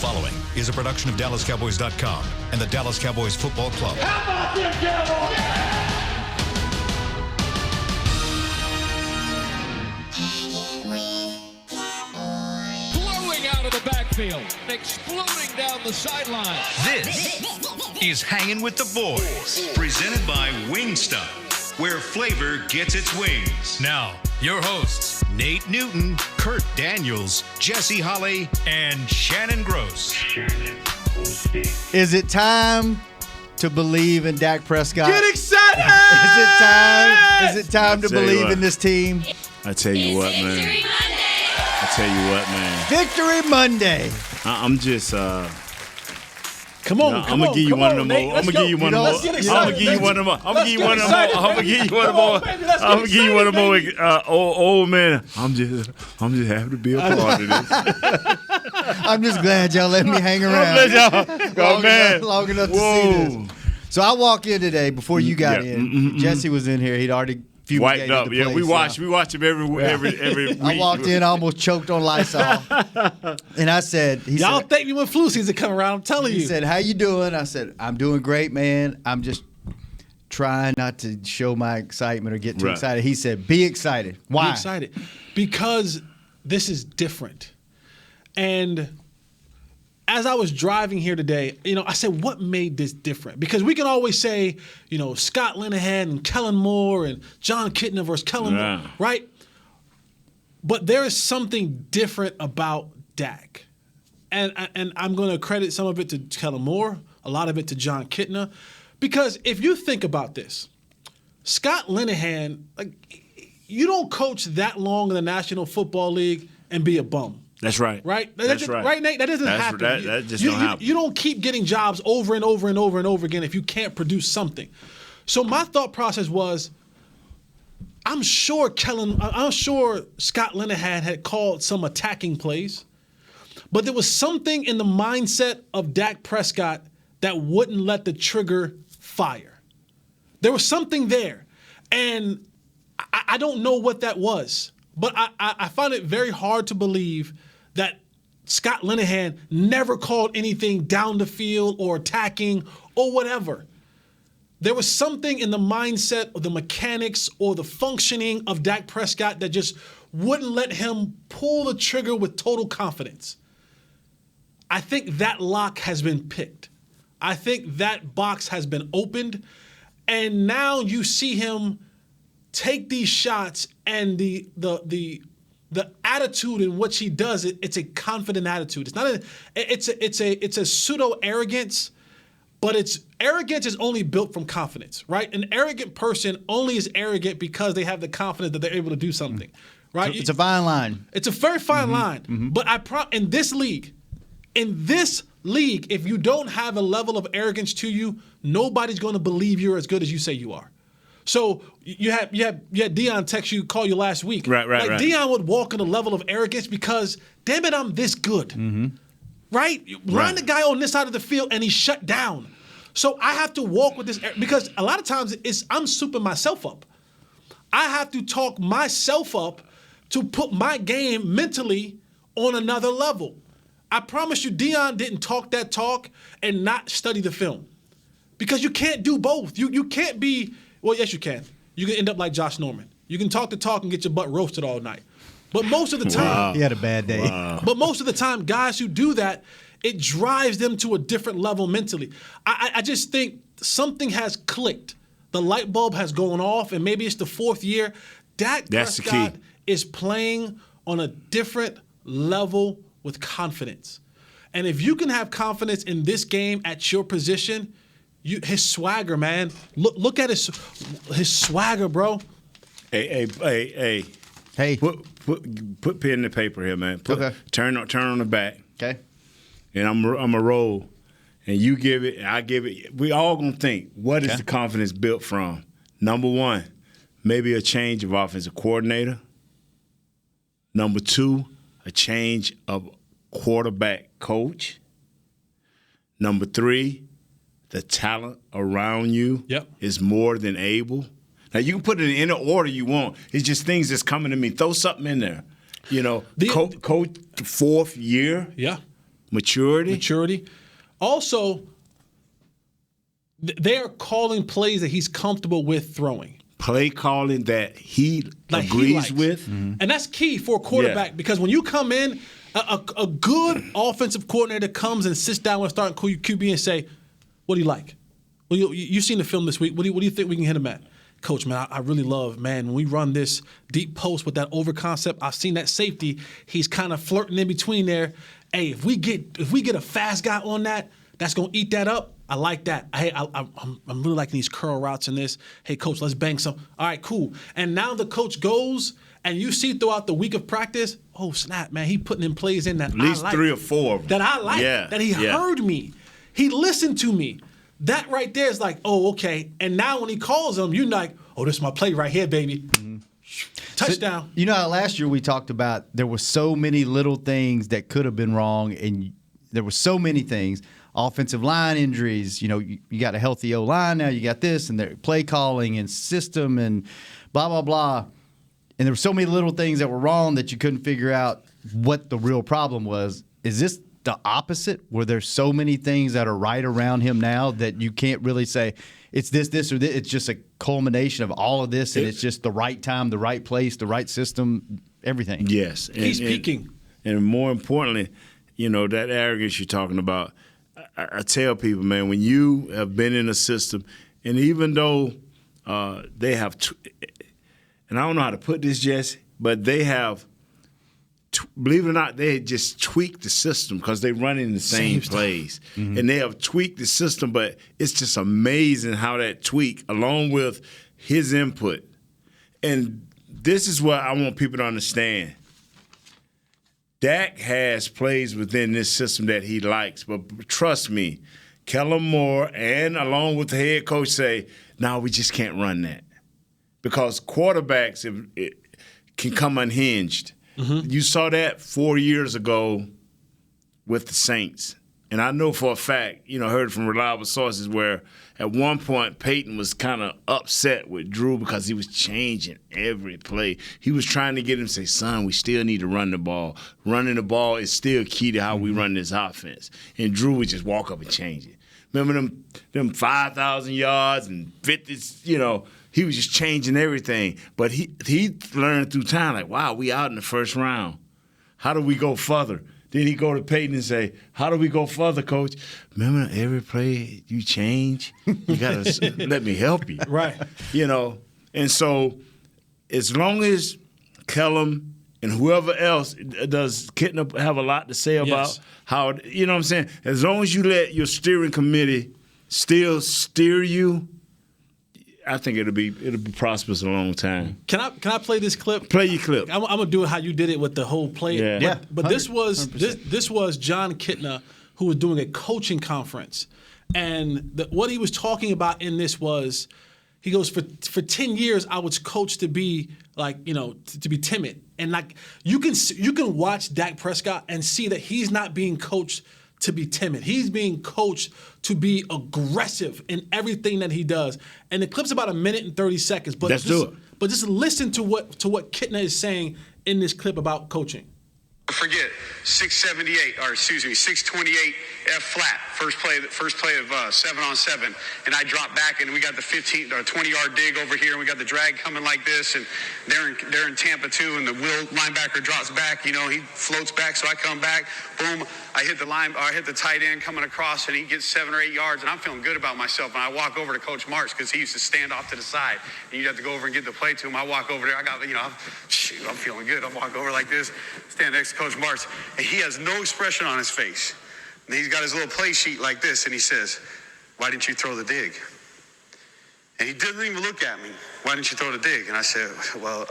following is a production of DallasCowboys.com and the Dallas Cowboys Football Club. How about them Cowboys? Blowing out of the backfield, exploding down the sideline. This is Hangin' with the Boys, presented by Wingstop, where flavor gets its wings. Now, your hosts, Nate Newton, Kurt Daniels, Jesse Holley, and Shannon Gross. Is it time to believe in Dak Prescott? Get excited! Is it time to believe in this team? I tell you what, man. Victory Monday. I'm just Come on, I'm gonna give you one of them. I'm gonna give you one of them. I'm gonna give you one of them. I'm gonna give you one of them. I'm gonna give you one of them. I'm gonna give you one of them. Old man. I'm just happy to be a part of this. I'm just glad y'all let me hang around long enough to see this. So I walk in today before you got in. Jesse was in here. He'd already wiped up. Yeah, we watch him every week. I walked in, almost choked on Lysol, and I said, "Y'all thank me when flu season come around." I'm telling you. He said, "How you doing?" I said, "I'm doing great, man. I'm just trying not to show my excitement or get too excited." He said, "Be excited." Why? Be excited because this is different. And as I was driving here today, I said, what made this different? Because we can always say, Scott Linehan and Kellen Moore and John Kitna versus Kellen Moore, right? But there is something different about Dak. And I'm going to credit some of it to Kellen Moore, a lot of it to John Kitna. Because if you think about this, Scott Linehan, you don't coach that long in the National Football League and be a bum. That's right. Right? That's right. Right, Nate? That doesn't happen. That just don't happen. You don't keep getting jobs over and over and over and over again if you can't produce something. So my thought process was, I'm sure Scott Linehan had called some attacking plays, but there was something in the mindset of Dak Prescott that wouldn't let the trigger fire. There was something there. And I don't know what that was. But I found it very hard to believe that Scott Linehan never called anything down the field or attacking or whatever. There was something in the mindset or the mechanics or the functioning of Dak Prescott that just wouldn't let him pull the trigger with total confidence. I think that lock has been picked. I think that box has been opened. And now you see him take these shots, and the attitude in which he does it, it's a confident attitude. It's not it's a pseudo arrogance, but arrogance is only built from confidence, right? An arrogant person only is arrogant because they have the confidence that they're able to do something, right? It's a fine line. It's a very fine line. But in this league, if you don't have a level of arrogance to you, nobody's going to believe you're as good as you say you are. So you had Deion call you last week. Right. Deion would walk in a level of arrogance because, damn it, I'm this good. Right? Line the guy on this side of the field and he's shut down. So I have to walk with this because a lot of times I'm souping myself up. I have to talk myself up to put my game mentally on another level. I promise you, Deion didn't talk that talk and not study the film. Because you can't do both. You can't be... Well, yes, you can. You can end up like Josh Norman. You can talk the talk and get your butt roasted all night. But most of the time... He had a bad day. But most of the time, guys who do that, it drives them to a different level mentally. I just think something has clicked. The light bulb has gone off, and maybe it's the fourth year. Dak Prescott is playing on a different level with confidence. And if you can have confidence in this game at your position... his swagger, man. Look at his swagger, bro. Hey. Put pen to paper here, man. Turn on the back. Okay. And I'm a roll. And you give it, I give it. We all gonna think, what is the confidence built from? Number one, maybe a change of offensive coordinator. Number two, a change of quarterback coach. Number three, the talent around you is more than able. Now, you can put it in any order you want. It's just things that's coming to me. Throw something in there. Coach fourth year. Yeah. Maturity. Also, they're calling plays that he's comfortable with throwing. Play calling that he agrees with. Mm-hmm. And that's key for a quarterback because when you come in, a good offensive coordinator comes and sits down with a starting QB and say, what do you like? Well, you've seen the film this week. What do you think we can hit him at? Coach, man, I really love, man, when we run this deep post with that over concept, I've seen that safety. He's kind of flirting in between there. Hey, if we get a fast guy on that, that's going to eat that up. I like that. Hey, I'm really liking these curl routes in this. Hey, Coach, let's bang some. All right, cool. And now the coach goes, and you see throughout the week of practice, oh, snap, man, he putting in plays in that at least I like. 3 or 4 of them. That I like, that he heard me. He listened to me. That right there is like, oh, okay. And now when he calls them, you're like, oh, this is my play right here, baby. Mm-hmm. Touchdown. So, how last year we talked about there were so many little things that could have been wrong, and there were so many things. Offensive line injuries, you got a healthy O-line now, you got this, and their play calling and system and blah, blah, blah. And there were so many little things that were wrong that you couldn't figure out what the real problem was. Is this the opposite, where there's so many things that are right around him now that you can't really say it's this, or this? It's just a culmination of all of this, and it's just the right time, the right place, the right system, everything. Yes. He's peaking. And more importantly, that arrogance you're talking about, I tell people, man, when you have been in a system, and even though they have and I don't know how to put this, Jesse, but they have, believe it or not, they just tweaked the system because they run in the same plays. Mm-hmm. And they have tweaked the system, but it's just amazing how that tweak, along with his input. And this is what I want people to understand. Dak has plays within this system that he likes, but trust me, Kellen Moore and along with the head coach say, no, we just can't run that. Because quarterbacks can come unhinged. Mm-hmm. You saw that 4 years ago with the Saints. And I know for a fact, heard from reliable sources where at one point Peyton was kind of upset with Drew because he was changing every play. He was trying to get him to say, son, we still need to run the ball. Running the ball is still key to how we run this offense. And Drew would just walk up and change it. Remember them 5,000 yards and 50s, he was just changing everything. But he learned through time, like, wow, we out in the first round. How do we go further? Then he go to Peyton and say, how do we go further, Coach? Remember, every play you change, you got to let me help you. Right. And so as long as Kellum and whoever else does Kittner have a lot to say about how, what I'm saying? As long as you let your steering committee still steer you, I think it'll be prosperous a long time. Can I play this clip? Play your clip. I'm gonna do it how you did it with the whole play. Yeah. But this was John Kittner, who was doing a coaching conference, and what he was talking about in this was, he goes, for 10 years I was coached to be to be timid, and like you can watch Dak Prescott and see that he's not being coached to be timid. He's being coached to be aggressive in everything that he does. And the clip's about 1 minute and 30 seconds. But Let's do it. But just listen to what Kittner is saying in this clip about coaching. Forget 628 F flat, first play of 7-on-7, and I drop back and we got the 15 or 20-yard dig over here, and we got the drag coming like this, and they're in Tampa too, and the Will linebacker drops back, he floats back, so I come back, boom, I hit the tight end coming across, and he gets 7 or 8 yards, and I'm feeling good about myself. And I walk over to Coach Marks because he used to stand off to the side, and you'd have to go over and get the play to him. I walk over there, I'm feeling good. I walk over like this, stand next to Coach Marks, and he has no expression on his face. And he's got his little play sheet like this, and he says, "Why didn't you throw the dig?" And he didn't even look at me. "Why didn't you throw the dig?" And I said, "Well,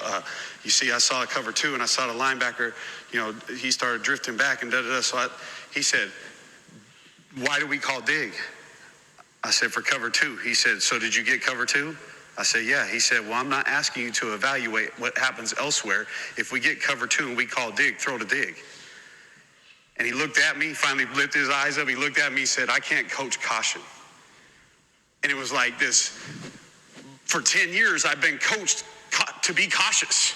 you see, I saw a cover 2, and I saw the linebacker, he started drifting back and da-da-da." So he said, "Why do we call dig?" I said, "For cover 2. He said, "So did you get cover 2? I said, "Yeah." He said, "Well, I'm not asking you to evaluate what happens elsewhere. If we get cover 2 and we call dig, throw the dig." And he looked at me, finally lifted his eyes up. He looked at me, he said, "I can't coach caution." And it was like this. For 10 years, I've been coached to be cautious.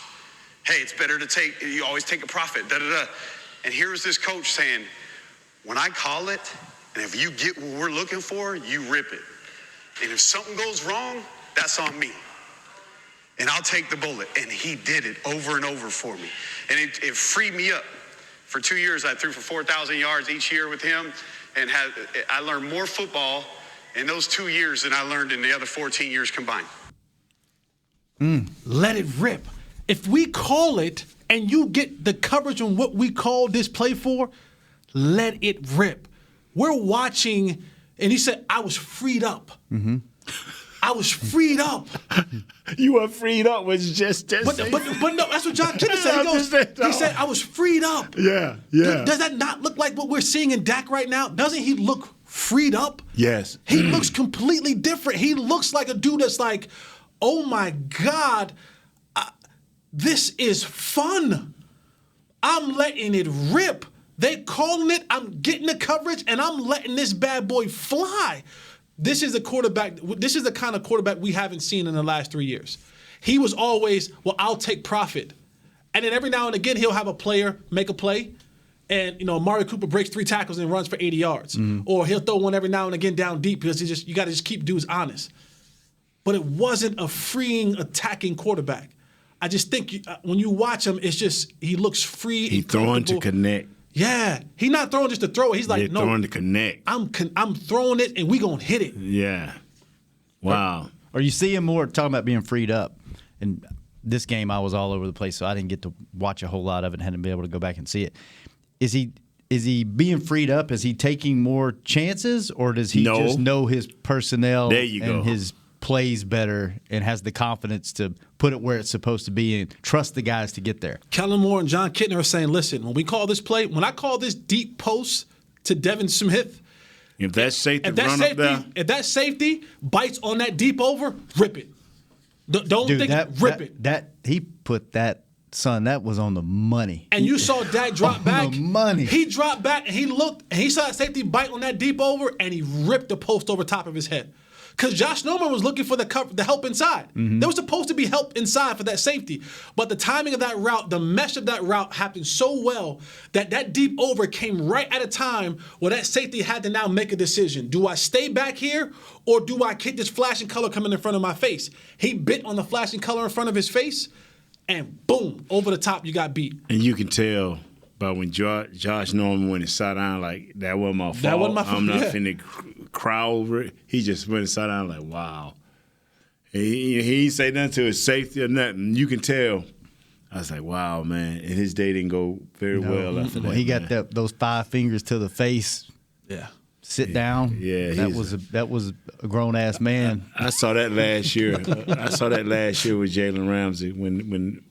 Hey, it's better to you always take a profit, da-da-da. And here's this coach saying, when I call it, and if you get what we're looking for, you rip it. And if something goes wrong, that's on me. And I'll take the bullet. And he did it over and over for me. And it freed me up. For 2 years, I threw for 4,000 yards each year with him. And I learned more football in those 2 years than I learned in the other 14 years combined. Let it rip. If we call it and you get the coverage on what we call this play for, let it rip. We're watching, and he said, I was freed up. Mm-hmm. I was freed up. You were freed up, was just but no, that's what John Kennedy said. He said, I was freed up. Yeah. Does that not look like what we're seeing in Dak right now? Doesn't he look freed up? Yes. He looks completely different. He looks like a dude that's like, oh my God, this is fun. I'm letting it rip. They calling it, I'm getting the coverage, and I'm letting this bad boy fly. This is the kind of quarterback we haven't seen in the last 3 years. He was always, well, I'll take profit. And then every now and again, he'll have a player make a play, and Amari Cooper breaks 3 tackles and runs for 80 yards. Mm-hmm. Or he'll throw one every now and again down deep because you got to just keep dudes honest. But it wasn't a freeing, attacking quarterback. I just think when you watch him, it's just he looks free. He's throwing to connect. Yeah, he's not throwing just to throw it. He's like, no, throwing to connect. I'm throwing it, and we gonna hit it. Yeah. Wow. Or you see him more talking about being freed up. And this game, I was all over the place, so I didn't get to watch a whole lot of it and hadn't been able to go back and see it. Is he being freed up? Is he taking more chances, or does he just know his personnel and his plays better and has the confidence to put it where it's supposed to be and trust the guys to get there? Kellen Moore and John Kitna are saying, listen, when I call this deep post to Devin Smith, if that safety bites on that deep over, rip it. Rip it. He put that, son, that was on the money. And you saw Dak drop back. On the money. He dropped back and he looked and he saw that safety bite on that deep over and he ripped the post over top of his head. Because Josh Norman was looking for the help inside. Mm-hmm. There was supposed to be help inside for that safety. But the timing of that route, the mesh of that route happened so well that deep over came right at a time where that safety had to now make a decision. Do I stay back here or do I kick this flashing color coming in front of my face? He bit on the flashing color in front of his face and boom, over the top, you got beat. And you can tell by when Josh Norman went and sat down, like, that wasn't my fault. That wasn't my fault. I'm not finna cry over it. He just went and sat down like, wow. He didn't say nothing to his safety or nothing. You can tell. I was like, wow, man. And his day didn't go very well after that. He got those 5 fingers to the face. Yeah. Sit down. Yeah. That was a grown-ass man. I saw that last year. I saw that last year with Jalen Ramsey when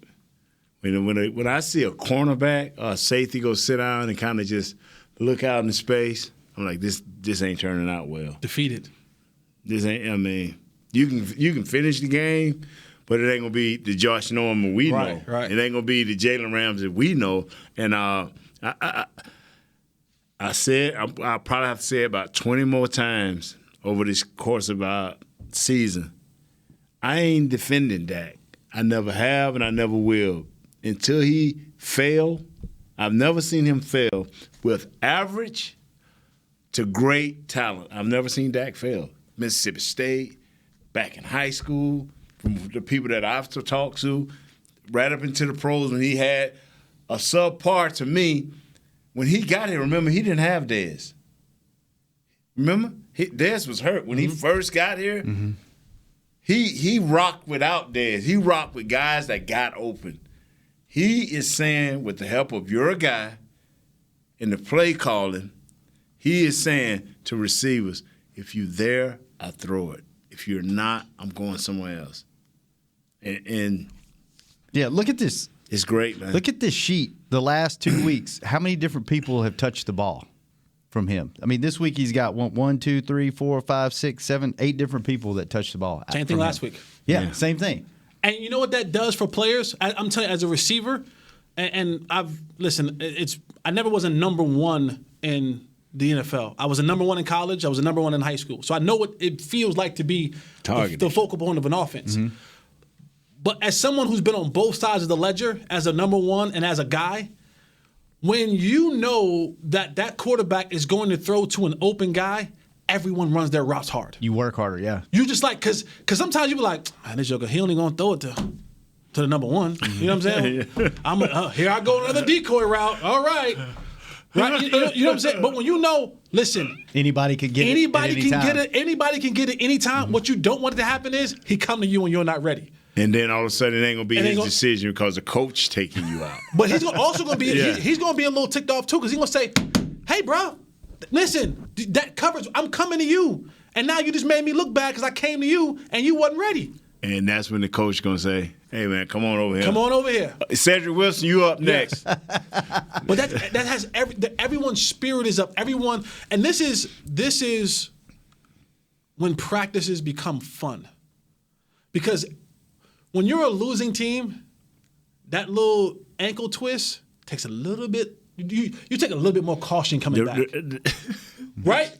I see a cornerback or a safety go sit down and kind of just look out into space, I'm like, this ain't turning out well. Defeated. This ain't. I mean, you can finish the game, but it ain't gonna be the Josh Norman we know. Right. It ain't gonna be the Jalen Ramsey we know. And I said I'll probably have to say it about 20 more times over this course of our season. I ain't defending Dak. I never have, and I never will. Until he fail, I've never seen him fail with average to great talent. I've never seen Dak fail. Mississippi State, back in high school, from the people that I've talked to, right up into the pros when he had a subpar to me. When he got here, remember, he didn't have Dez. Remember? Dez was hurt. When he first got here, he rocked without Dez. He rocked with guys that got open. He is saying, with the help of your guy in the play calling, he is saying to receivers, if you're there, I throw it. If you're not, I'm going somewhere else. And yeah, look at this. It's great, man. Look at this sheet. The last 2 weeks, how many different people have touched the ball from him? I mean, this week he's got 1, 2, 3, 4, 5, 6, 7, 8 different people that touched the ball. Same thing last week. Yeah, same thing. And you know what that does for players? I'm telling you, as a receiver, and I never was a number one in the NFL. I was a number one in college. I was a number one in high school. So I know what it feels like to be the focal point of an offense. Mm-hmm. But as someone who's been on both sides of the ledger, as a number one and as a guy, when you know that quarterback is going to throw to an open guy, everyone runs their routes hard. You work harder, yeah. You just like, because sometimes you be like, man, this joker, he only going to throw it to the number one. You know what I'm saying? Here I go another decoy route. All right. Right? You know what I'm saying? But when you know, listen, anybody can get it at any time. Anybody can get it anytime. Mm-hmm. What you don't want it to happen is he come to you when you're not ready. And then all of a sudden it ain't gonna be his decision because the coach taking you out. But he's also gonna be he's gonna be a little ticked off too because he's gonna say, "Hey, bro, listen, that coverage, I'm coming to you, and now you just made me look bad because I came to you and you wasn't ready." And that's when the coach gonna say, "Hey man, come on over here. Come on over here, Cedric Wilson, you up next." But that has everyone's spirit is up. Everyone, and this is when practices become fun, because when you're a losing team, that little ankle twist takes a little bit. You take a little bit more caution coming back, right?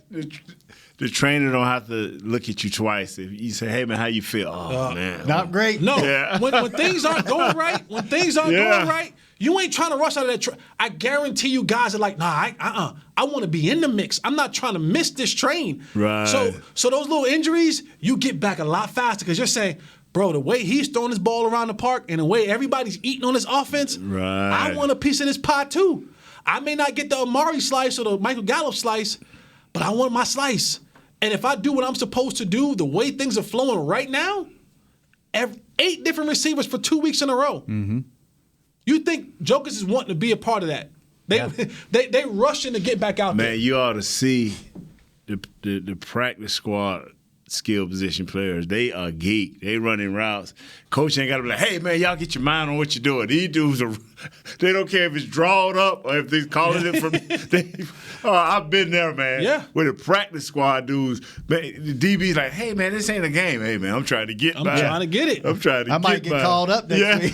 The trainer don't have to look at you twice. If you say, "Hey man, how you feel?" Oh man, not great. No, when things aren't going right, going right, you ain't trying to rush out of that. I guarantee you, guys are like, "Nah, I want to be in the mix. I'm not trying to miss this train." Right. So those little injuries, you get back a lot faster because you're saying, bro, the way he's throwing his ball around the park and the way everybody's eating on this offense, right. I want a piece of this pie too. I may not get the Amari slice or the Michael Gallup slice, but I want my slice. And if I do what I'm supposed to do, the way things are flowing right now, 8 different receivers for 2 weeks in a row. Mm-hmm. You think Jokers is wanting to be a part of that? They rushing to get back out there. Man, you ought to see the practice squad skill position players. They are geek. They running routes. Coach ain't got to be like, "Hey, man, y'all get your mind on what you're doing." These dudes they don't care if it's drawn up or if they're calling it from. I've been there, man. Yeah. With the practice squad dudes, man, the DB's like, "Hey, man, this ain't a game. Hey, man, I'm trying to get by. I'm trying to get it. I might get called up next week.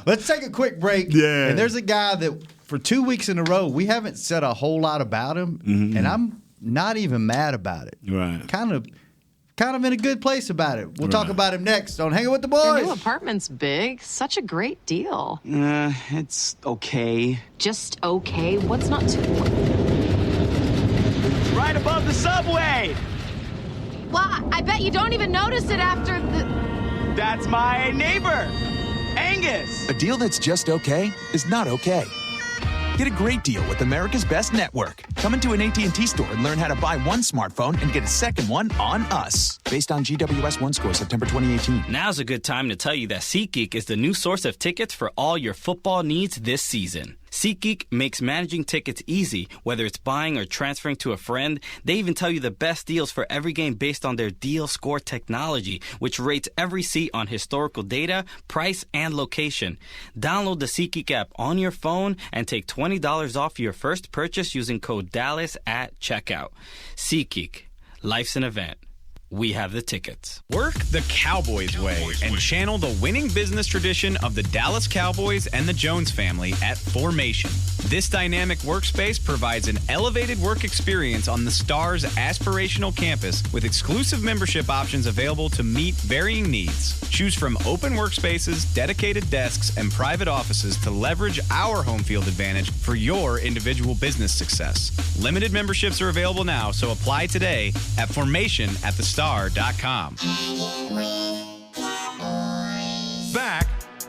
Let's take a quick break. Yeah. And there's a guy that for 2 weeks in a row, we haven't said a whole lot about him, mm-hmm. and I'm not even mad about it. Right. Kind of in a good place about it. We'll talk about him next on Hangin' with the Boys. Your new apartment's big. Such a great deal. It's okay. Just okay? What's not to... It's right above the subway. Well, I bet you don't even notice it after the... That's my neighbor, Angus. A deal that's just okay is not okay. Get a great deal with America's Best Network. Come into an AT&T store and learn how to buy one smartphone and get a second one on us. Based on GWS 1 score, September 2018. Now's a good time to tell you that SeatGeek is the new source of tickets for all your football needs this season. SeatGeek makes managing tickets easy, whether it's buying or transferring to a friend. They even tell you the best deals for every game based on their deal score technology, which rates every seat on historical data, price, and location. Download the SeatGeek app on your phone and take $20 off your first purchase using code DALLAS at checkout. SeatGeek. Life's an event. We have the tickets. Work the Cowboys way and channel the winning business tradition of the Dallas Cowboys and the Jones family at Formation. This dynamic workspace provides an elevated work experience on the Star's aspirational campus with exclusive membership options available to meet varying needs. Choose from open workspaces, dedicated desks, and private offices to leverage our home field advantage for your individual business success. Limited memberships are available now, so apply today at formationatthestar.com. Back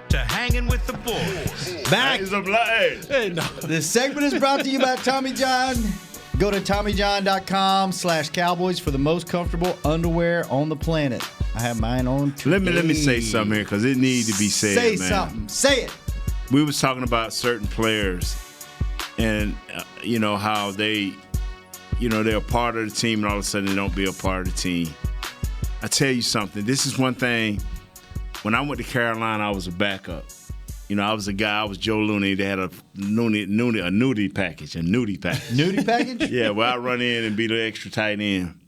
to Hangin' with the Boys. Back. Hey, no. This segment is brought to you by Tommy John. Go to TommyJohn.com/Cowboys for the most comfortable underwear on the planet. I have mine on today. Let me say something here because it needs to be said, Say man. something. Say it. We was talking about certain players and, how they, they're a part of the team and all of a sudden they don't be a part of the team. I tell you something. This is one thing. When I went to Carolina, I was a backup. I was a guy. I was Joe Looney. They had a nudie package. Nudie package? Yeah, where I run in and be the extra tight end.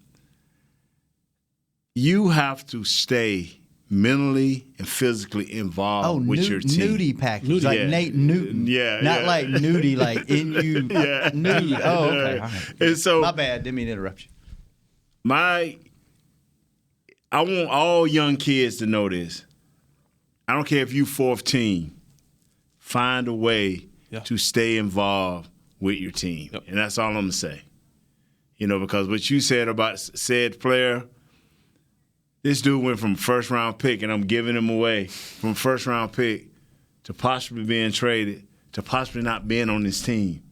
You have to stay mentally and physically involved with your team. Nudie package. Like Nate Newton. Not like nudie, like in you. Yeah. Nudie. Oh, okay. All right. And so, my bad. Didn't mean to interrupt you. I want all young kids to know this. I don't care if you 14. Find a way to stay involved with your team. Yep. And that's all I'm going to say. Because what you said about said player, this dude went from first-round pick, and I'm giving him away, from first-round pick to possibly being traded to possibly not being on this team.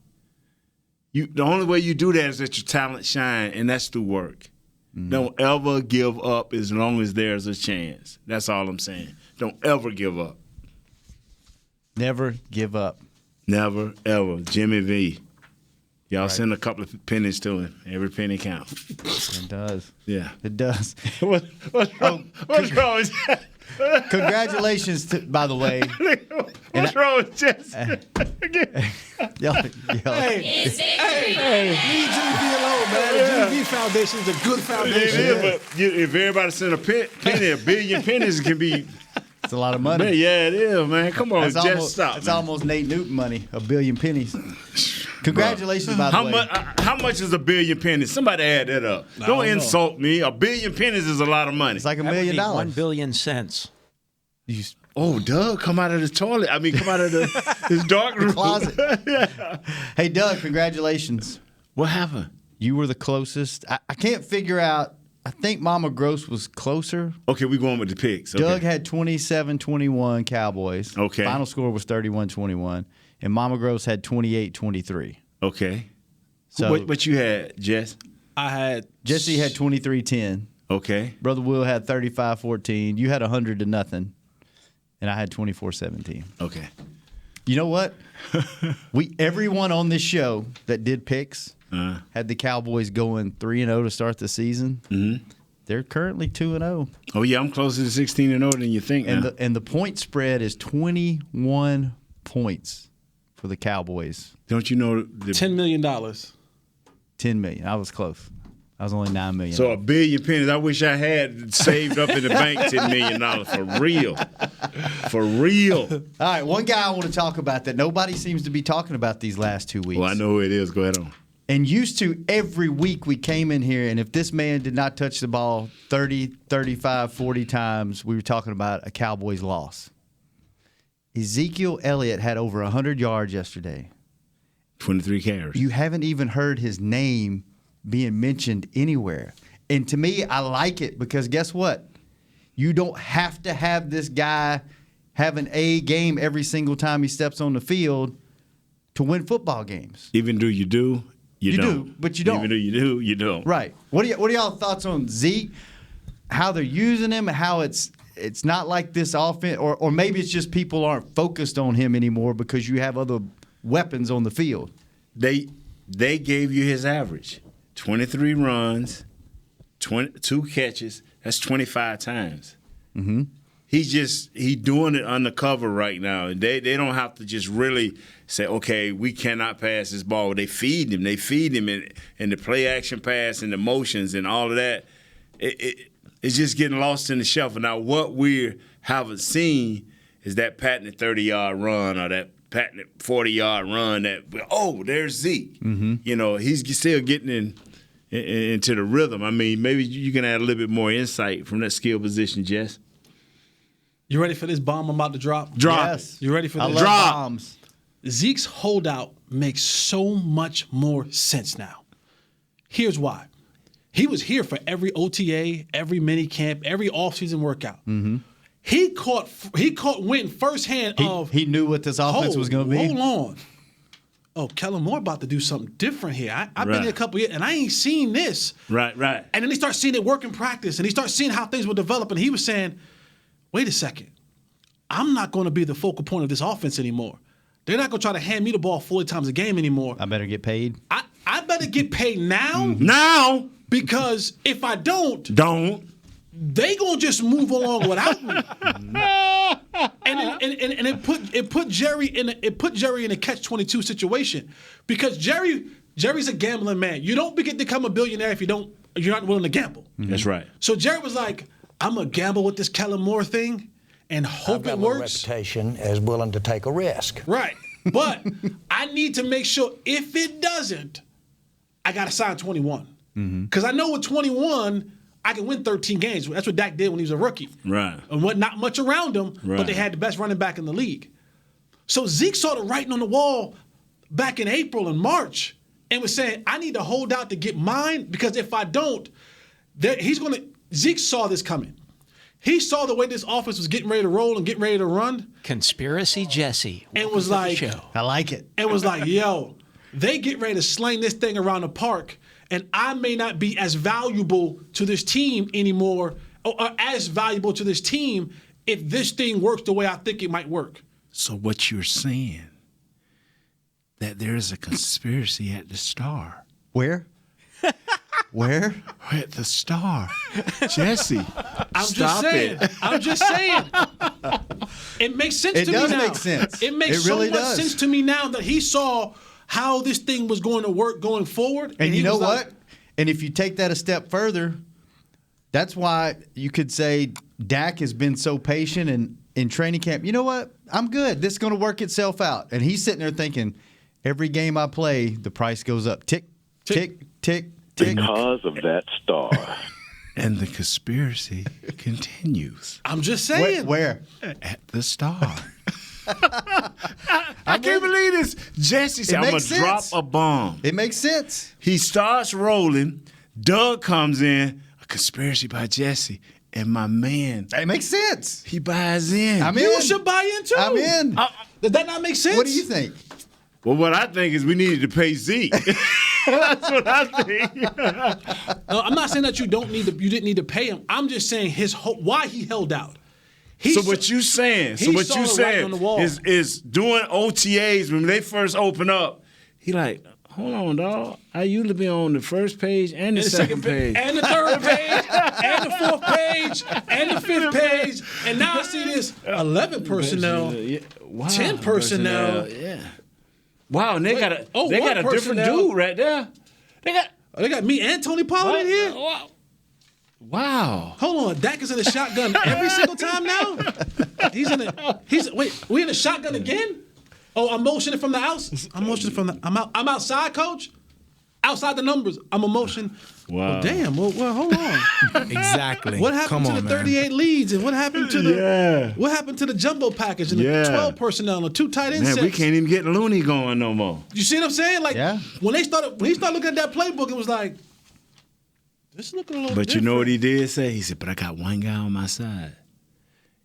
The only way you do that is that your talent shine, and that's through work. Mm-hmm. Don't ever give up as long as there's a chance. That's all I'm saying. Don't ever give up. Never give up. Never, ever. Jimmy V. Y'all send a couple of pennies to him. Every penny counts. It does. Yeah. It does. What's wrong with that? Congratulations, by the way. What's wrong with Jess? Hey, leave Jimmy V alone, man. The Jimmy V Foundation is a good foundation. It is, but if everybody send a penny, a billion pennies can be. It's a lot of money. Man, yeah, it is, man. Come on, Jess, stop. It's almost Nate Newton money, a billion pennies. Congratulations, by the way. How much is a billion pennies? Somebody add that up. Don't insult me. A billion pennies is a lot of money. It's like $1 million. 1 billion cents. Doug, come out of the toilet. Come out of his dark room. Closet. Yeah. Hey, Doug, congratulations. What happened? You were the closest. I can't figure out. I think Mama Gross was closer. Okay, we're going with the picks. Okay. Doug had 27-21 Cowboys. Okay. Final score was 31-21. And Mama Gross had 28-23. Okay. So what you had, Jess? Jesse had 23-10. Okay. Brother Will had 35-14. You had 100-0. And I had 24-17. Okay. You know what? Everyone on this show that did picks had the Cowboys going 3-0 to start the season. Mm-hmm. They're currently 2-0. Oh yeah, I'm closer to 16-0 than you think. And the point spread is 21 points for the Cowboys. Don't you know $10 million? $10 million. I was close. I was only $9 million. So a billion pennies. I wish I had saved up in the bank $10 million for real. For real. All right, one guy I want to talk about that nobody seems to be talking about these last 2 weeks. Well, I know who it is. Go ahead on. And used to every week we came in here, and if this man did not touch the ball 30, 35, 40 times, we were talking about a Cowboys loss. Ezekiel Elliott had over 100 yards yesterday. 23 carries. You haven't even heard his name being mentioned anywhere. And to me, I like it because guess what? You don't have to have this guy have an A game every single time he steps on the field to win football games. Even though you do, you don't. Do, but you don't. Even though you do, you don't. Right. What are y'all thoughts on Zeke? How they're using him? How it's not like this offense, or maybe it's just people aren't focused on him anymore because you have other weapons on the field. They gave you his average. 23 runs, 2 catches. That's 25 times. Mm-hmm. He's doing it undercover right now. And they don't have to just really say, okay, we cannot pass this ball. They feed him. They feed him in the play action pass and the motions and all of that. It's just getting lost in the shuffle. Now, what we haven't seen is that patented 30-yard run or that patented 40-yard run there's Zeke. Mm-hmm. He's still getting into the rhythm. I mean, maybe you can add a little bit more insight from that skill position, Jess. You ready for this bomb I'm about to drop? Yes. You ready for this? I love bombs. Zeke's holdout makes so much more sense now. Here's why. He was here for every OTA, every mini camp, every offseason workout. Mm-hmm. He caught wind firsthand he knew what this offense was going to be. Hold on. Oh, Kellen Moore about to do something different here. I've been here a couple years, and I ain't seen this. Right. And then he starts seeing it work in practice, and he starts seeing how things will develop, and he was saying, wait a second. I'm not going to be the focal point of this offense anymore. They're not going to try to hand me the ball 40 times a game anymore. I better get paid. I better get paid now. Now. Because if I don't, they gonna just move along without me. and it put Jerry in a catch-22 situation because Jerry's a gambling man. You don't become a billionaire if you're not willing to gamble. Mm-hmm. That's right. So Jerry was like, I'm gonna gamble with this Kellen Moore thing and hope it works. Reputation as willing to take a risk. Right. But I need to make sure if it doesn't, I gotta sign 21. Because I know with 21, I can win 13 games. That's what Dak did when he was a rookie. Right. And not much around him, right. But they had the best running back in the league. So Zeke saw the writing on the wall back in April and March and was saying, I need to hold out to get mine because if I don't, Zeke saw this coming. He saw the way this offense was getting ready to roll and getting ready to run. Conspiracy Jesse. And was like, I like it. And was like, yo, they get ready to sling this thing around the park, and I may not be as valuable to this team anymore, or as valuable to this team if this thing works the way I think it might work. So what you're saying, that there is a conspiracy at the Star. Where? Where? At the Star. Jesse, I'm stop just saying. It makes sense to me now. It does make sense. It makes really so much does. sense to me now that he saw how this thing was going to work going forward. And you know was what? like, And if you take that a step further, that's why you could say Dak has been so patient and in training camp. You know what? I'm good. This is going to work itself out. And he's sitting there thinking, every game I play, the price goes up. Tick, tick, tick, tick. Because of that star. And the conspiracy continues. I'm just saying. Where? At the Star. I can't believe this. Jesse said, I'm going to drop a bomb. It makes sense. He starts rolling. Doug comes in. A conspiracy by Jesse. And my man. It makes sense. He buys in. I'm in. You should buy in too. I'm in. Does that not make sense? What do you think? Well, what I think is we needed to pay Zeke. That's what I think. No, I'm not saying that you didn't need to pay him. I'm just saying why he held out. What you saying is doing OTAs when they first open up. He like, hold on, dog. I usually be on the first page and the second page. And the third page, and the fourth page, and the fifth page. And now I see this 11 personnel, 10 personnel. Yeah. Wow, and they got a different personnel. dude right there. They got me and Tony Pollard in here. Wow. Hold on, Dak is in the shotgun every single time now. Wait, we in the shotgun again? Oh, I'm motioning from the outside. I'm outside, coach. Outside the numbers. I'm a motion. Wow. Well, damn. Well, hold on. Exactly. What happened to the 38 leads, and what happened to the jumbo package and the 12 personnel and the 2 tight end Man, sets? we can't even get Looney going no more. You see what I'm saying? Like when he started looking at that playbook, it was like, this is looking a little But different. you know what he did say? He said, but I got one guy on my side.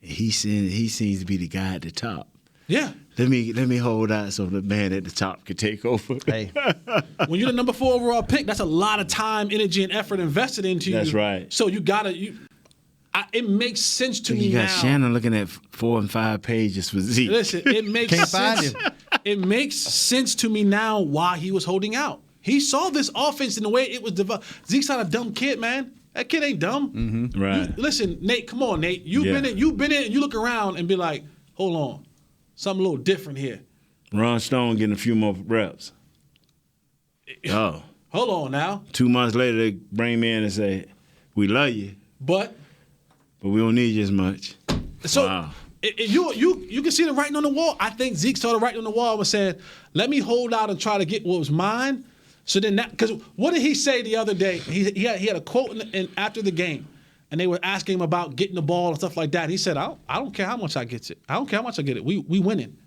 And he seems to be the guy at the top. Yeah. Let me hold out so the man at the top can take over. Hey. When you're the number 4 overall pick, that's a lot of time, energy, and effort invested into you. That's right. So you gotta it makes sense to me You got now. Shannon looking at 4 and 5 pages for Zeke. Listen, it makes Can't sense. find him. It makes sense to me now why he was holding out. He saw this offense in the way it was developed. Zeke's not a dumb kid, man. That kid ain't dumb. Mm-hmm. Right. Listen, Nate, come on, Nate. You've been in, and you look around and be like, hold on, something a little different here. Ron Stone getting a few more reps. Oh. Hold on now. 2 months later, they bring me in and say, we love you, but we don't need you as much. So wow. You can see the writing on the wall. I think Zeke saw the writing on the wall and said, let me hold out and try to get what was mine. So then because what did he say the other day? He had a quote after the game, and they were asking him about getting the ball and stuff like that. He said, I don't care how much I get it. I don't care how much I get it. We winning.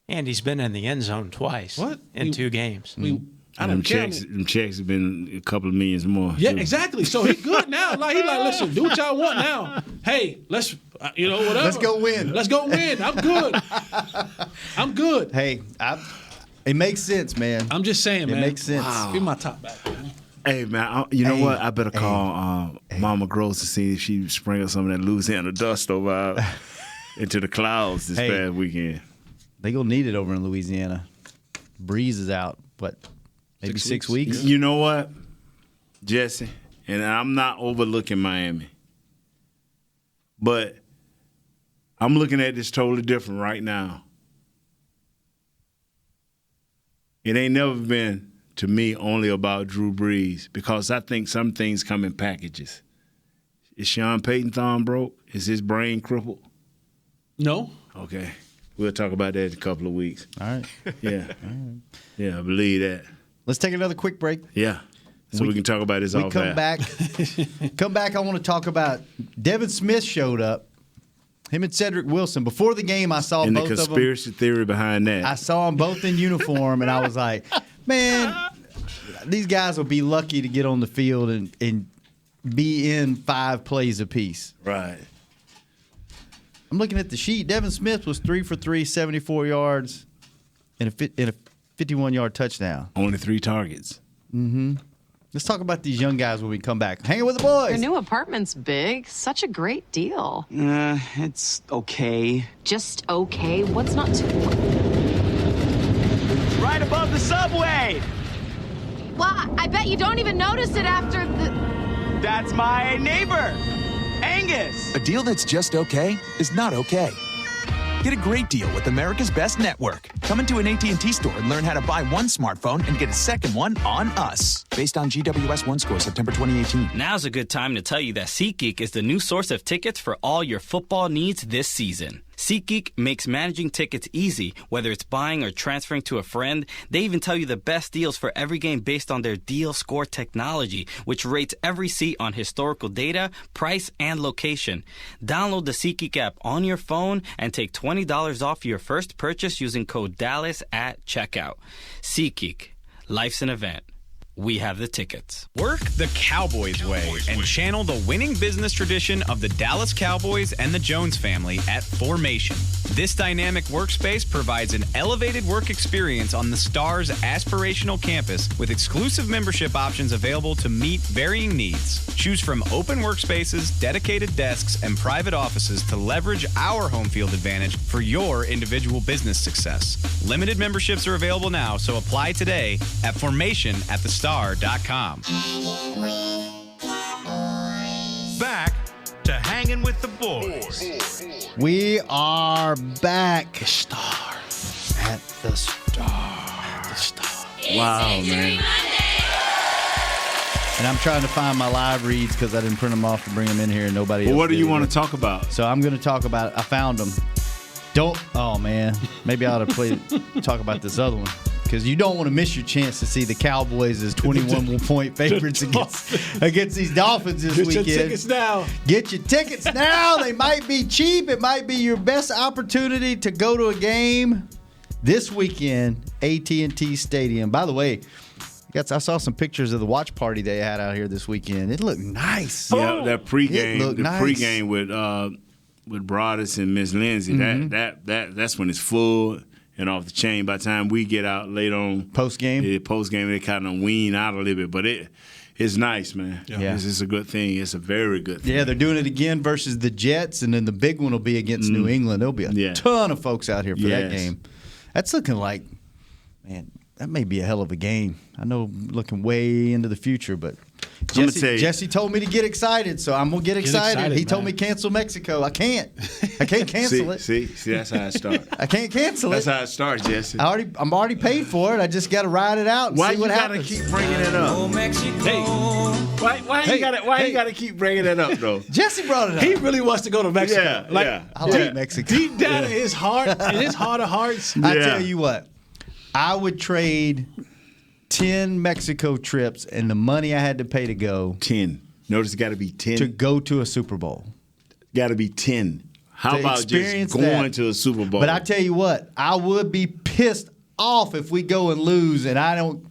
And he's been in the end zone twice. What? In 2 games. I don't care. Them checks have been a couple of millions more. Yeah, too. exactly. So he's good now. Listen, do what y'all want now. Hey, let's, whatever. Let's go win. Let's go win. I'm good. I'm good. Hey, it makes sense, man. I'm just saying, man. It makes sense. Wow. Give me my top back, man. Hey, man, you know what? I better call Mama Gross to see if she sprinkled some of that Louisiana dust over into the clouds this past weekend. They gonna need it over in Louisiana. Breeze is out, but maybe 6 weeks. You know what, Jesse? And I'm not overlooking Miami, but I'm looking at this totally different right now. It ain't never been, to me, only about Drew Brees, because I think some things come in packages. Is Sean Payton thumb broke? Is his brain crippled? No. Okay. We'll talk about that in a couple of weeks. All right. Yeah. All right. Yeah, I believe that. Let's take another quick break. Yeah. So we can talk about this off air. Come back. I want to talk about Devin Smith showed up. Him and Cedric Wilson. Before the game, I saw and both of them. And the conspiracy theory behind that. I saw them both in uniform, and I was like, man, these guys will be lucky to get on the field and be in 5 plays apiece. Right. I'm looking at the sheet. Devin Smith was 3 for 3, 74 yards, and a 51-yard touchdown. Only 3 targets. Mm-hmm. Let's talk about these young guys when we come back. Hanging with the boys. Your new apartment's big. Such a great deal. It's okay. Just okay? What's not to... Right above the subway! Well, I bet you don't even notice it after the... That's my neighbor, Angus. A deal that's just okay is not okay. Get a great deal with America's Best Network. Come into an AT&T store and learn how to buy one smartphone and get a second one on us. Based on GWS One score, September 2018. Now's a good time to tell you that SeatGeek is the new source of tickets for all your football needs this season. SeatGeek makes managing tickets easy, whether it's buying or transferring to a friend. They even tell you the best deals for every game based on their deal score technology, which rates every seat on historical data, price, and location. Download the SeatGeek app on your phone and take $20 off your first purchase using code Dallas at checkout. SeatGeek. Life's an event. We have the tickets. Work the Cowboys way and channel the winning business tradition of the Dallas Cowboys and the Jones family at Formation. This dynamic workspace provides an elevated work experience on the Star's aspirational campus with exclusive membership options available to meet varying needs. Choose from open workspaces, dedicated desks, and private offices to leverage our home field advantage for your individual business success. Limited memberships are available now, so apply today at formationatthestar.com. Back to Hanging with the Boys. We are back. The Star. At the Star. At the Star. Wow, man. And I'm trying to find my live reads because I didn't print them off to bring them in here and nobody else What do you did want either. to talk about? So I'm going to talk about it. I found them. Oh, man. Maybe I ought to talk about this other one. Because you don't want to miss your chance to see the Cowboys as 21-point favorites against these Dolphins this weekend. Get your tickets now. Get your tickets now. They might be cheap. It might be your best opportunity to go to a game this weekend, AT&T Stadium. By the way, I saw some pictures of the watch party they had out here this weekend. It looked nice. Yeah, that pregame, nice. Pregame with Broadus and Miss Lindsay. Mm-hmm. That's when it's full and off the chain. By the time we get out late on post game, they kind of wean out a little bit, but it's nice, man. Yeah. It's a good thing. It's a very good thing. Yeah, they're doing it again versus the Jets, and then the big one will be against New England. There'll be a ton of folks out here for that game. That's looking like, man, that may be a hell of a game. I know, looking way into the future, but Jesse told me to get excited, so I'm gonna get excited. He told me cancel Mexico. I can't cancel it. See, that's how it starts. I can't cancel That's it. how it starts, Jesse. I'm already paid for it. I just got to ride it out and see what happens. Why you gotta keep bringing it up? Why you gotta keep bringing it up though? Jesse brought it up. He really wants to go to Mexico. Yeah, I like Mexico. Deep down in his heart, in his heart of hearts. I tell you what, I would trade 10 Mexico trips and the money I had to pay to go. 10. Notice it got to be 10. To go to a Super Bowl. Got to be 10. How To about just experience going that. to a Super Bowl? But I tell you what, I would be pissed off if we go and lose and I don't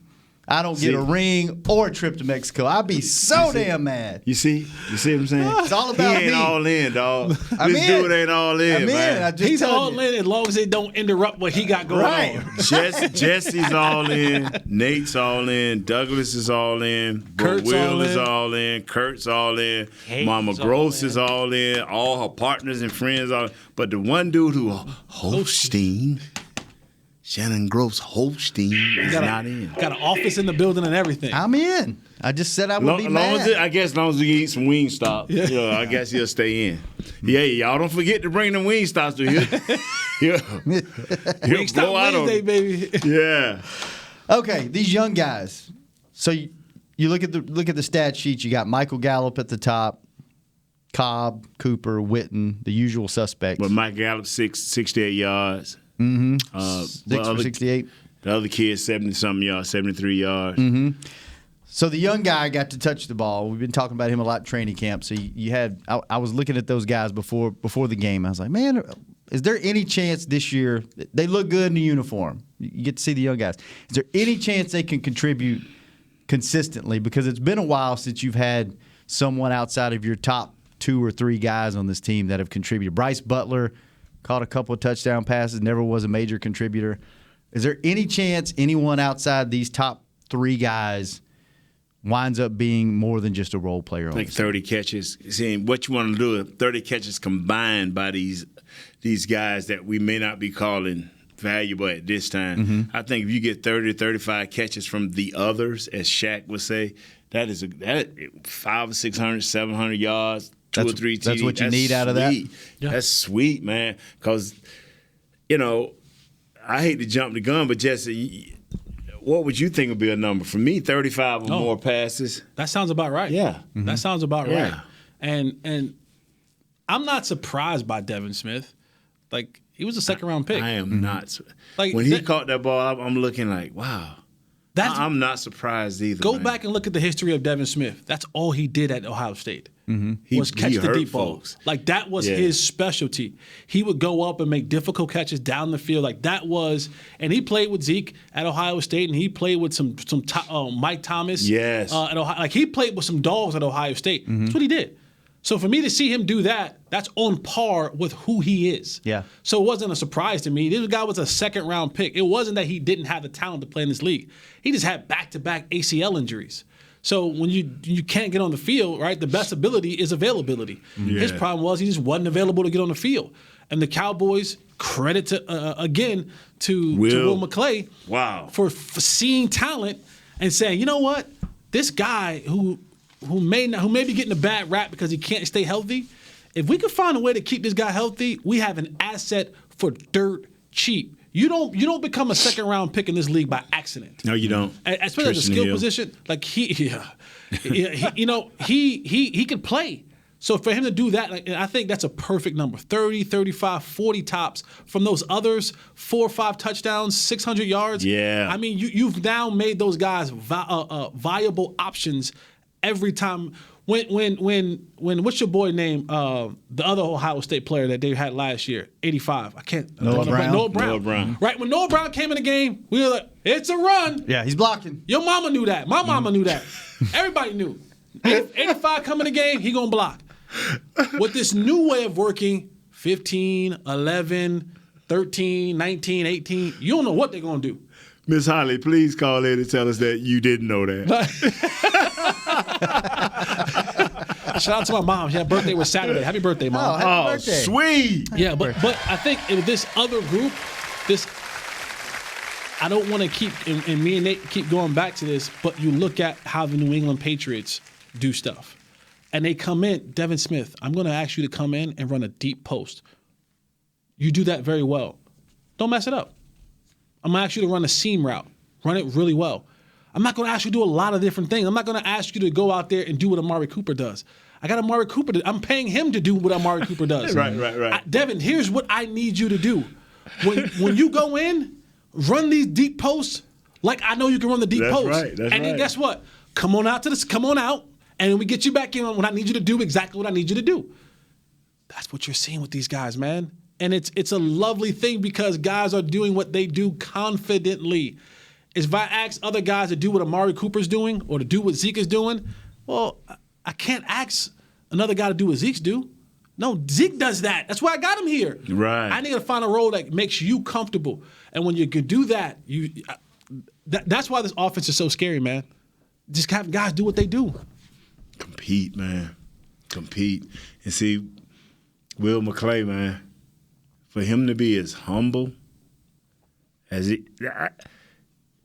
get a ring or a trip to Mexico. I'd be so damn mad. You see what I'm saying? It's all about he ain't me. all in, dog. I'm This in. dude ain't all in, I'm man. in. I just He's tell all you. in as long as it don't interrupt what he got going on. Jesse's all in. Nate's all in. Douglas is all in. Kurt's Will all is in. all in. Kurt's all in. Hayden's Mama all Gross in. is all in. All her partners and friends are. But the one dude who Holstein, Shannon Gross Holstein, is not in. Got an office in the building and everything. I'm in. I just said I would be mad. As long as we eat some Wingstop, I guess he'll stay in. Yeah, y'all don't forget to bring them Wingstops to he'll Wingstop blow out on Wednesday, baby. Yeah. Okay, these young guys. So you look at the stat sheet. You got Michael Gallup at the top, Cobb, Cooper, Witten, the usual suspects. But Mike Gallup 68 yards. Mm-hmm. 6 the for other- 68. The other kid 70-something yards, 73 yards. Mm-hmm. So the young guy got to touch the ball. We've been talking about him a lot in training camp. So you had I was looking at those guys before the game. I was like, man, is there any chance this year they look good in the uniform? You get to see the young guys. Is there any chance they can contribute consistently? Because it's been a while since you've had someone outside of your top 2 or 3 guys on this team that have contributed. Bryce Butler caught a couple of touchdown passes, never was a major contributor. Is there any chance anyone outside these top 3 guys winds up being more than just a role player? Like 30 catches. Seeing what you want to do, 30 catches combined by these guys that we may not be calling valuable at this time. Mm-hmm. I think if you get 30 to 35 catches from the others, as Shaq would say, that 500, 600, 700 yards, 2 or 3 TDs. That's what you need out of that? Yeah. That's sweet, man. Because, I hate to jump the gun, but Jesse, what would you think would be a number? For me, 35 or more passes. That sounds about right. Yeah. Mm-hmm. That sounds about Yeah. right. And I'm not surprised by Devin Smith. Like, he was a second-round pick. I am not. Like, when he caught that ball, I'm looking like, wow. I'm not surprised either. Go back and look at the history of Devin Smith. That's all he did at Ohio State. Mm-hmm. Was catch the deep ball. Folks. Like, that was his specialty. He would go up and make difficult catches down the field. Like, that was – and he played with Zeke at Ohio State, and he played with some Mike Thomas at Ohio. Like, he played with some dogs at Ohio State. Mm-hmm. That's what he did. So for me to see him do that, that's on par with who he is. Yeah. So it wasn't a surprise to me. This guy was a second-round pick. It wasn't that he didn't have the talent to play in this league. He just had back-to-back ACL injuries. So when you can't get on the field, right, the best ability is availability. Yeah. His problem was he just wasn't available to get on the field. And the Cowboys, credit to again to Will McClay for seeing talent and saying, you know what, this guy who may be getting a bad rap because he can't stay healthy, if we can find a way to keep this guy healthy, we have an asset for dirt cheap. You don't become a second round pick in this league by accident. No, you don't. Especially at the skill position, like he can play. So for him to do that, I think that's a perfect number. 30, 35, 40 tops from those others, 4 or 5 touchdowns, 600 yards. Yeah. I mean, you've now made those guys viable options every time. When what's your boy name? The other Ohio State player that they had last year, 85. I can't. Noah Brown. Noah Brown. Right when Noah Brown came in the game, we were like, it's a run. Yeah, he's blocking. Your mama knew that. My mama knew that. Everybody knew. 85 come in the game, he gonna block. With this new way of working, 15, 11, 13, 19, 18, you don't know what they're gonna do. Miss Holley, please call in and tell us that you didn't know that. Shout out to my mom. She had birthday was Saturday. Happy birthday, Mom. Happy birthday. Sweet. Yeah, but I think if this other group, I don't want to keep, and me and Nate keep going back to this, but you look at how the New England Patriots do stuff. And they come in, Devin Smith, I'm going to ask you to come in and run a deep post. You do that very well. Don't mess it up. I'm going to ask you to run a seam route. Run it really well. I'm not going to ask you to do a lot of different things. I'm not going to ask you to go out there and do what Amari Cooper does. I got Amari Cooper. I'm paying him to do what Amari Cooper does. Right. Devin, here's what I need you to do. When you go in, run these deep posts like I know you can run the deep posts. Right. And then guess what? Come on out, and we get you back in on what I need you to do, exactly what I need you to do. That's what you're seeing with these guys, man. And it's a lovely thing because guys are doing what they do confidently. If I ask other guys to do what Amari Cooper's doing or to do what Zeke is doing, well, I can't ask another guy to do what Zeke's do. No, Zeke does that. That's why I got him here. Right. I need to find a role that makes you comfortable. And when you can do that, that's why this offense is so scary, man. Just have guys do what they do. Compete, man. Compete. And see, Will McClay, man, for him to be as humble as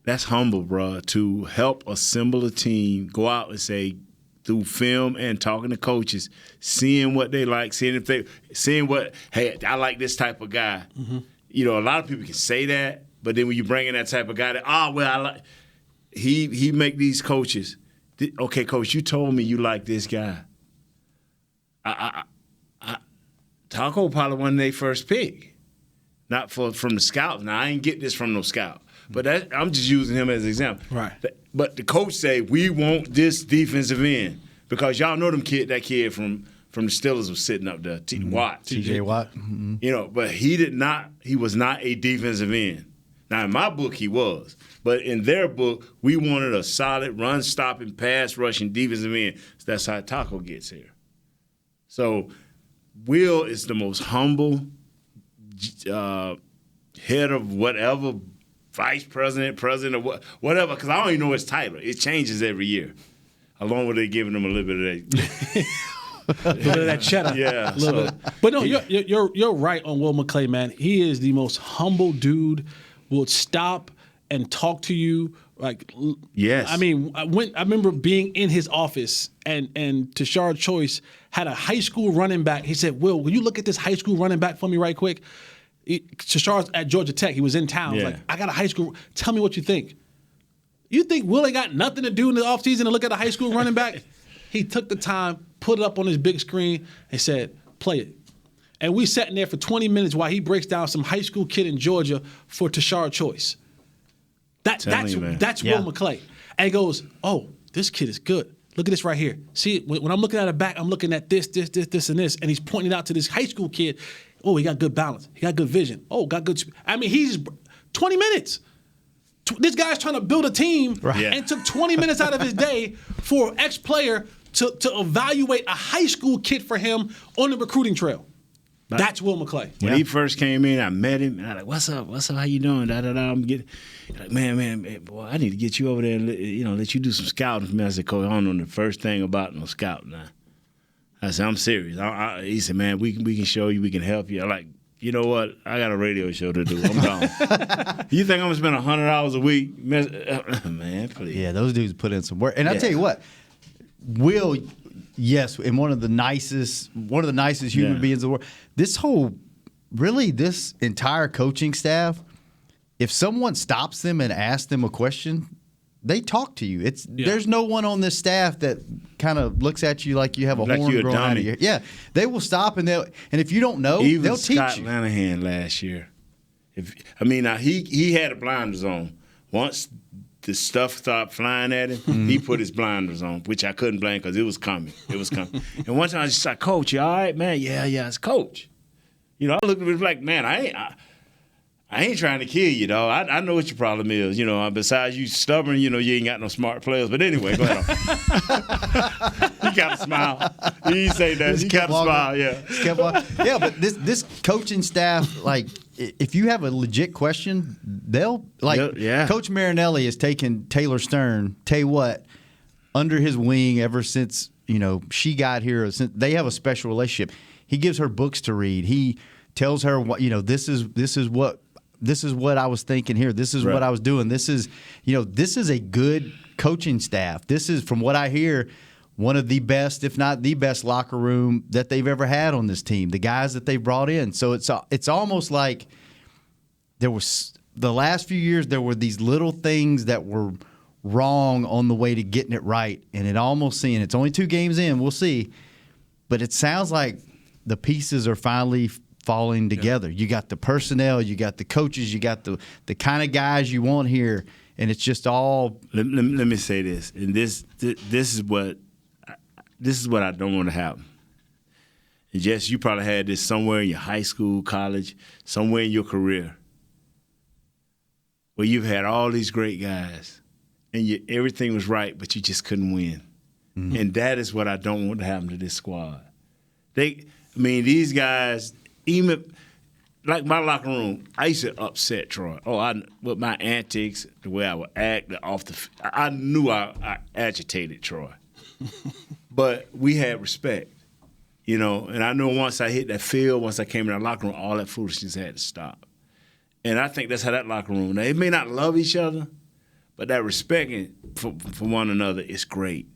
that's humble, bro, to help assemble a team, go out and say, through film and talking to coaches, seeing what they like, seeing what, hey, I like this type of guy. Mm-hmm. You know, a lot of people can say that, but then when you bring in that type of guy, I like. He make these coaches. Okay, coach, you told me you like this guy. Taco probably wasn't their first pick, not from the scouts. Now I ain't get this from no scout, but I'm just using him as an example. Right. But the coach say, we want this defensive end. Because y'all know that kid from the Steelers was sitting up there, Watt. TJ Watt. Mm-hmm. But he was not a defensive end. Now, in my book, he was. But in their book, we wanted a solid run-stopping, pass-rushing defensive end. So that's how Taco gets here. So Will is the most humble head of whatever, vice president, president, or whatever, because I don't even know his title. It changes every year, along with they giving him a little bit of that. A little bit of that cheddar. Yeah. A little bit. But no, you're right on Will McClay, man. He is the most humble dude. Will stop and talk to you. Like, yes. I mean, I remember being in his office and Tashard Choice had a high school running back. He said, "Will you look at this high school running back for me right quick?" Tashard's at Georgia Tech. He was in town. Yeah. Like, I got a high school. Tell me what you think. You think Will ain't got nothing to do in the offseason to look at a high school running back? He took the time, put it up on his big screen, and said, "Play it." And we sat in there for 20 minutes while he breaks down some high school kid in Georgia for Tashard Choice. That's Will McClay. And he goes, "Oh, this kid is good. Look at this right here. See, when I'm looking at a back, I'm looking at this, and this." And he's pointing out to this high school kid, "Oh, he got good balance. He got good vision. Oh, got good." I mean, he's 20 minutes. This guy's trying to build a team and took 20 minutes out of his day for an ex-player to evaluate a high school kid for him on the recruiting trail. That's Will McClay. When he first came in, I met him, and I was like, "What's up? What's up? How you doing?" I'm getting like, man, boy, I need to get you over there and let you do some scouting for me. I said, "Coach, I don't know the first thing about no scouting now." I said, "I'm serious." He said, "Man, we can show you, we can help you." I'm like, "You know what? I got a radio show to do. I'm gone." You think I'm gonna spend 100 hours a week? Man, please. Yeah, those dudes put in some work. And I tell you what, Will, yes, and one of the nicest human beings in the world. This entire coaching staff, if someone stops them and asks them a question, they talk to you. There's no one on this staff that kind of looks at you like you have a horn growing out of your head. Yeah, they will stop and if you don't know, they'll teach you. Even Scott Linehan last year, he had a blinders on. Once the stuff started flying at him, he put his blinders on, which I couldn't blame because it was coming. And one time I was just like, "Coach, you all right, man?" Yeah, it's Coach. I looked at him like, "Man, I ain't trying to kill you, dog. I know what your problem is. Besides you stubborn, you ain't got no smart players. But anyway, go ahead." He got a smile. He didn't say that. He got a smile, yeah. But this coaching staff, like, if you have a legit question, they'll Coach Marinelli has taken Taylor Stern, tell you what, under his wing ever since she got here. Since they have a special relationship. He gives her books to read. He tells her what this is what I was thinking here. This is what I was doing. This is a good coaching staff. This is, from what I hear, one of the best, if not the best, locker room that they've ever had on this team. The guys that they brought in. So it's almost like there was the last few years there were these little things that were wrong on the way to getting it right, and it's only 2 games in. We'll see, but it sounds like the pieces are finally falling together. You got the personnel, you got the coaches, you got the kind of guys you want here, and it's just all. Let me say this, and this is what I don't want to happen. And Jess, you probably had this somewhere in your high school, college, somewhere in your career, where you've had all these great guys, and everything was right, but you just couldn't win. Mm-hmm. And that is what I don't want to happen to this squad. These guys, even like my locker room, I used to upset Troy. With my antics, the way I would act I knew I agitated Troy. But we had respect, and I know once I hit that field, once I came in that locker room, all that foolishness had to stop. And I think that's how that locker room, they may not love each other, but that respect for one another is great.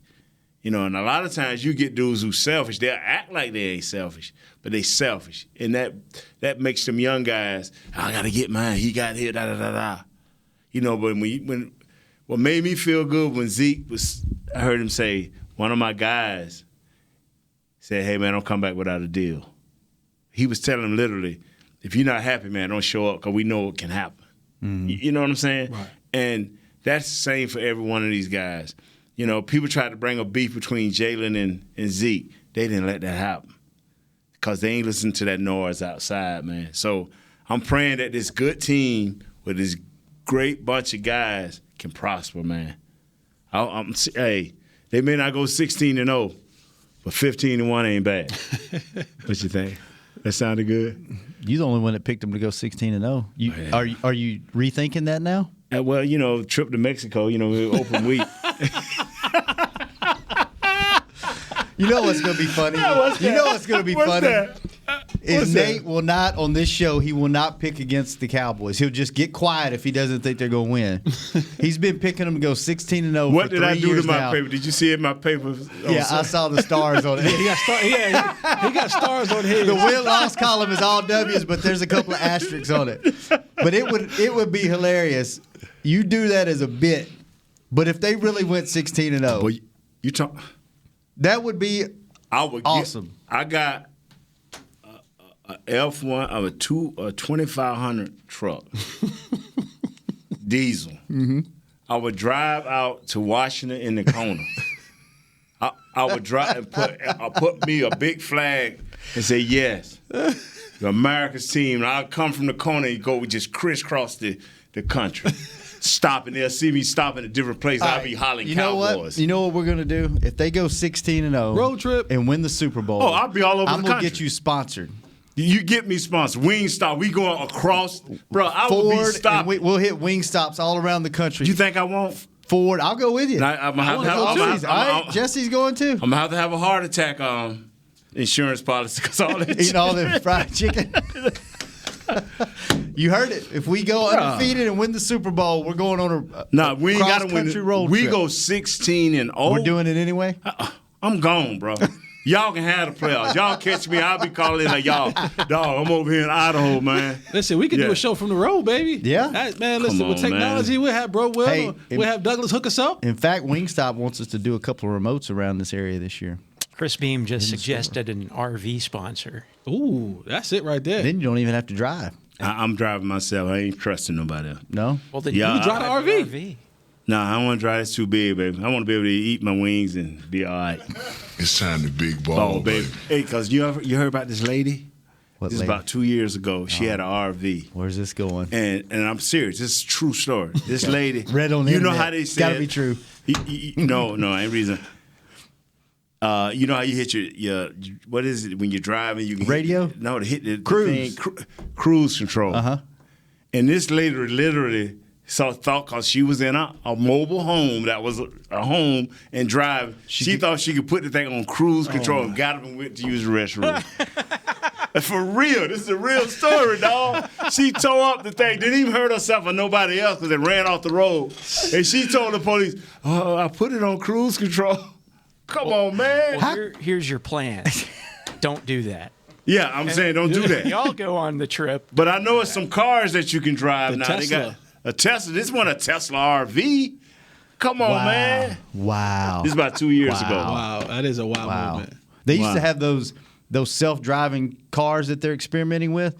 And a lot of times you get dudes who's selfish. They'll act like they ain't selfish, but they selfish. And that makes them young guys, "I got to get mine. He got here, da-da-da-da." But what made me feel good when I heard him say, one of my guys said, "Hey, man, don't come back without a deal." He was telling him literally, if you're not happy, man, don't show up because we know it can happen. Mm-hmm. You know what I'm saying? Right. And That's the same for every one of these guys. You know, people tried to bring a beef between Jalen and Zeke. They didn't let that happen because they ain't listening to that noise outside, man. So I'm praying that this good team with this great bunch of guys can prosper, man. Hey, they may not go 16-0, but 15-1 ain't bad. What you think? That sounded good? You're the only one that picked them to go 16-0. Are you rethinking that now? Well, you know, trip to Mexico, you know, open week. You know what's going to be funny? You know what's going to be funny? Is Nate will not, on this show, he will not pick against the Cowboys. He'll just get quiet if he doesn't think they're going to win. He's been picking them to go 16-0 for 3 years now. What did I do to my paper? Did you see it in my paper? Yeah, I saw the stars on it. He got stars on his. The win-loss column is all W's, but there's a couple of asterisks on it. But it would be hilarious. You do that as a bit, but if they really went 16-0, well, you talk. That would be awesome. I got a F1 of a 2500 truck, diesel. Mm-hmm. I would drive out to Washington in the corner. I would drive and put me a big flag and say yes, the America's team. And I'll come from the corner and we just crisscross the country. Stopping, they'll see me stopping at different places. I'll be hollering Cowboys. You know what we're gonna do? If they go 16-0, road trip, and win the Super Bowl, I'll be all over the country. I'm gonna get you sponsored. You get me sponsored. Wingstop. We going across, bro. I will be stopping. We'll hit Wingstops all around the country. You think I won't? Ford, I'll go with you. Jesse's going too. I'm gonna have a heart attack insurance policy because all that eating all that fried chicken. You heard it. If we go undefeated and win the Super Bowl, we're going on a we ain't got to win. We go 16-0. We're doing it anyway. I'm gone, bro. Y'all can have the playoffs. Y'all catch me. I'll be calling like y'all. Dog, I'm over here in Idaho, man. Listen, we can do a show from the road, baby. Yeah, man. Listen, with technology, we'll have we'll have Douglas hook us up. In fact, Wingstop wants us to do a couple of remotes around this area this year. Chris Beam just suggested an RV sponsor. Ooh, that's it right there. Then you don't even have to drive. I'm driving myself. I ain't trusting nobody else. No? Well, then you drive the RV. No, I don't want to drive. It's too big, baby. I want to be able to eat my wings and be all right. It's time to big ball, baby. Hey, because you heard about this lady? What this lady? Is about 2 years ago. She had an RV. Where's this going? And I'm serious. This is a true story. This lady. Read on the internet. You know how they said. Got to be true. No, ain't reason. You know how you hit your what is it when you're driving? You can radio? To hit the cruise. Thing, cruise control. Uh-huh. And this lady literally thought because she was in a mobile home that was a home and driving, she thought she could put the thing on cruise control and got up and went to use the restroom. For real, this is a real story, dog. She tore up the thing, didn't even hurt herself or nobody else because it ran off the road. And she told the police, I put it on cruise control. Come on, man. Well, here's your plan. Don't do that. Yeah, I'm saying don't do that. Y'all go on the trip. But I know it's some cars that you can drive now. Tesla. They got a Tesla. This one a Tesla RV. Come on, man. Wow. This is about 2 years ago. Wow, that is a wild movement. They used to have those self-driving cars that they're experimenting with.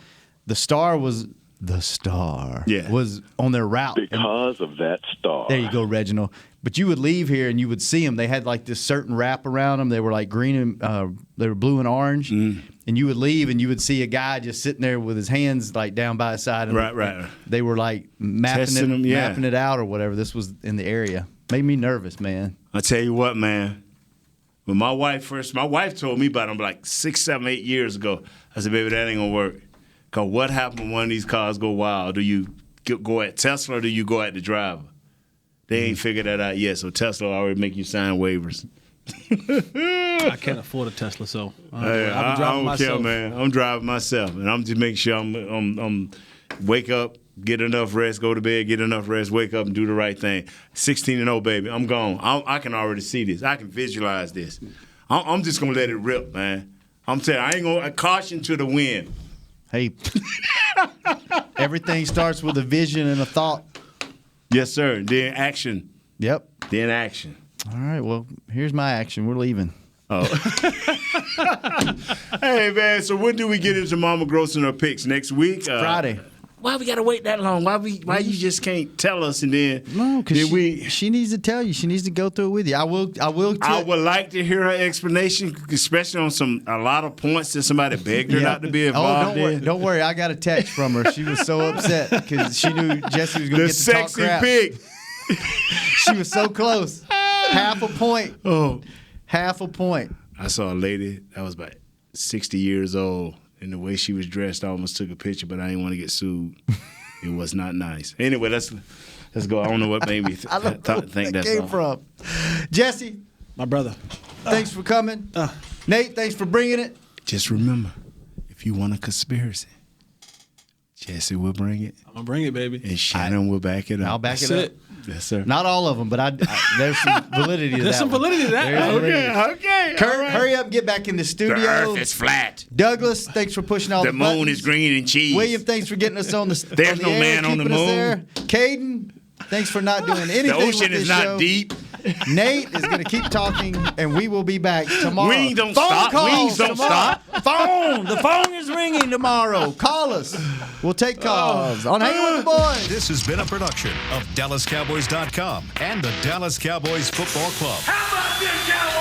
The Star was on their route. Because of that star. There you go, Reginald. But you would leave here and you would see them. They had like this certain wrap around them. They were like green and they were blue and orange. Mm. And you would leave and you would see a guy just sitting there with his hands like down by his side. And right. They were like mapping it out or whatever. This was in the area. Made me nervous, man. I tell you what, man. When my wife told me about them like 6, 7, 8 years ago. I said, baby, that ain't gonna work. Cause what happened when one of these cars go wild? Do you go at Tesla or do you go at the driver? They ain't figured that out yet, so Tesla already make you sign waivers. I can't afford a Tesla, so I don't care, man. I'm driving myself, and I'm just making sure I'm wake up, get enough rest, go to bed, get enough rest, wake up, and do the right thing. 16-0, baby. I'm gone. I can already see this. I can visualize this. I'm just gonna let it rip, man. I'm telling you, I ain't gonna caution to the wind. Hey, everything starts with a vision and a thought. Yes, sir. Then action. Yep. Then action. All right. Well, here's my action. We're leaving. Oh. Hey, man. So when do we get into Mama Gross and her picks? Next week? Friday. why we gotta wait that long? Why you just can't tell us and then no, because she needs to tell you. She needs to go through it with you. I would like to hear her explanation, especially on a lot of points that somebody begged her not to be involved in. Don't worry. I got a text from her. She was so upset because she knew Jesse was going to get to talk crap. The sexy pig. She was so close. Half a point. Oh, half a point. I saw a lady that was about 60 years old. And the way she was dressed, I almost took a picture, but I didn't want to get sued. It was not nice. Anyway, let's go. I don't know what made me think that came from. Jesse, my brother, thanks for coming. Nate, thanks for bringing it. Just remember, if you want a conspiracy, Jesse will bring it. I'm gonna bring it, baby. And Shannon will back it up. I'll back it up. Yes, sir. Not all of them, but there's some validity to that. There's some validity to that. Okay. Kurt, hurry up and get back in the studio. The earth is flat. Douglas, thanks for pushing all the buttons. The moon is green and cheese. William, thanks for getting us on the There's on the no air, man on the moon. Caden, thanks for not doing anything. The ocean with this is not show. deep. Nate is going to keep talking, and we will be back tomorrow. Wings don't stop. Wings don't stop. The phone is ringing tomorrow. Call us. We'll take calls on Hanging with the Boys. This has been a production of DallasCowboys.com and the Dallas Cowboys Football Club. How about this, Cowboys?